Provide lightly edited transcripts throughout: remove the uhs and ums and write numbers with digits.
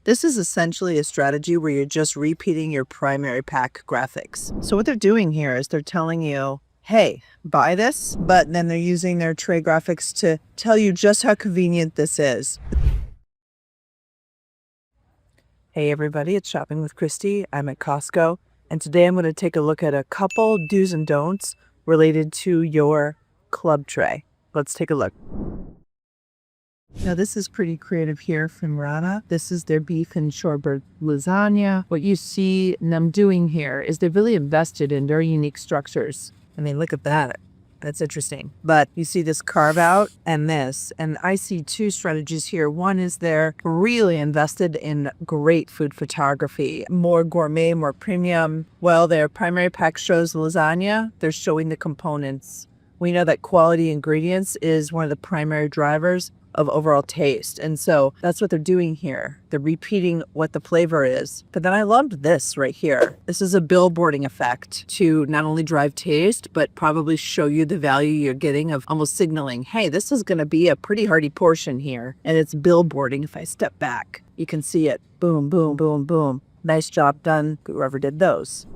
This is essentially a strategy where you're just repeating your primary pack graphics. So what they're doing here is they're telling you, hey, buy this, but then they're using their tray graphics to tell you just how convenient this is. Hey everybody, it's Shopping with Christy. I'm at Costco, and today I'm going to take a look at a couple do's and don'ts related to your club tray. Let's take a look. Now this is pretty creative here from Rana. This is their beef and shorebird lasagna. What you see them doing here is they're really invested in very unique structures. I mean, look at that. That's interesting. But you see this carve out and this, and I see two strategies here. One is they're really invested in great food photography, more gourmet, more premium. Well, their primary pack shows lasagna. They're showing the components. We know that quality ingredients is one of the primary drivers of overall taste. And so that's what they're doing here. They're repeating what the flavor is. But then I loved this right here. This is a billboarding effect to not only drive taste, but probably show you the value you're getting of almost signaling, hey, this is going to be a pretty hearty portion here. And it's billboarding. If I step back, you can see it. Boom, boom, boom, boom. Nice job done, whoever did those.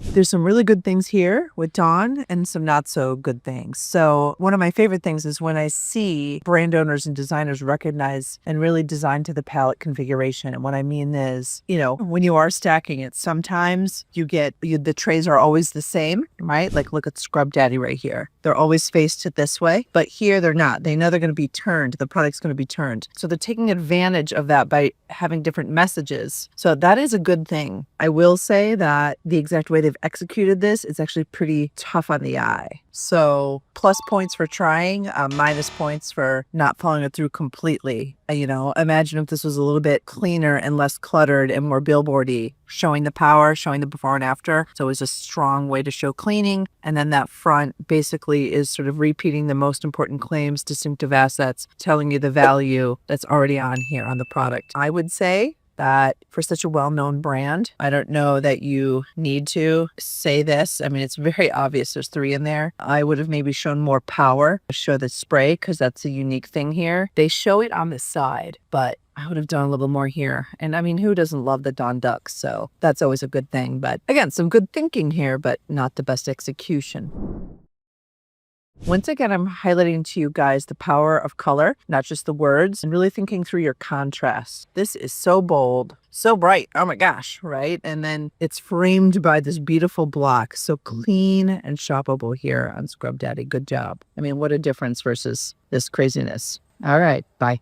There's some really good things here with Dawn and some not so good things. So one of my favorite things is when I see brand owners and designers recognize and really design to the palette configuration. And what I mean is, when you are stacking it, sometimes the trays are always the same, right? Like look at Scrub Daddy right here. They're always faced to this way, but here they're not. They know they're going to be turned. The product's going to be turned. So they're taking advantage of that by having different messages. So that is a good thing. I will say that the exact way they've executed this is actually pretty tough on the eye. So plus points for trying, minus points for not following it through completely. Imagine if this was a little bit cleaner and less cluttered and more billboardy, showing the power, showing the before and after. So it was a strong way to show cleaning. And then that front basically is sort of repeating the most important claims, distinctive assets, telling you the value that's already on here on the product. I would say that for such a well-known brand, I don't know that you need to say this. I mean, it's very obvious there's 3 in there. I would have maybe shown more power, show the spray, because that's a unique thing here. They show it on the side, but I would have done a little more here. And I mean, who doesn't love the Dawn Ducks? So that's always a good thing. But again, some good thinking here, but not the best execution. Once again, I'm highlighting to you guys the power of color, not just the words, and really thinking through your contrast. This is so bold, so bright. Oh my gosh, right? And then it's framed by this beautiful block. So clean and shoppable here on Scrub Daddy. Good job. I mean, what a difference versus this craziness. All right, bye.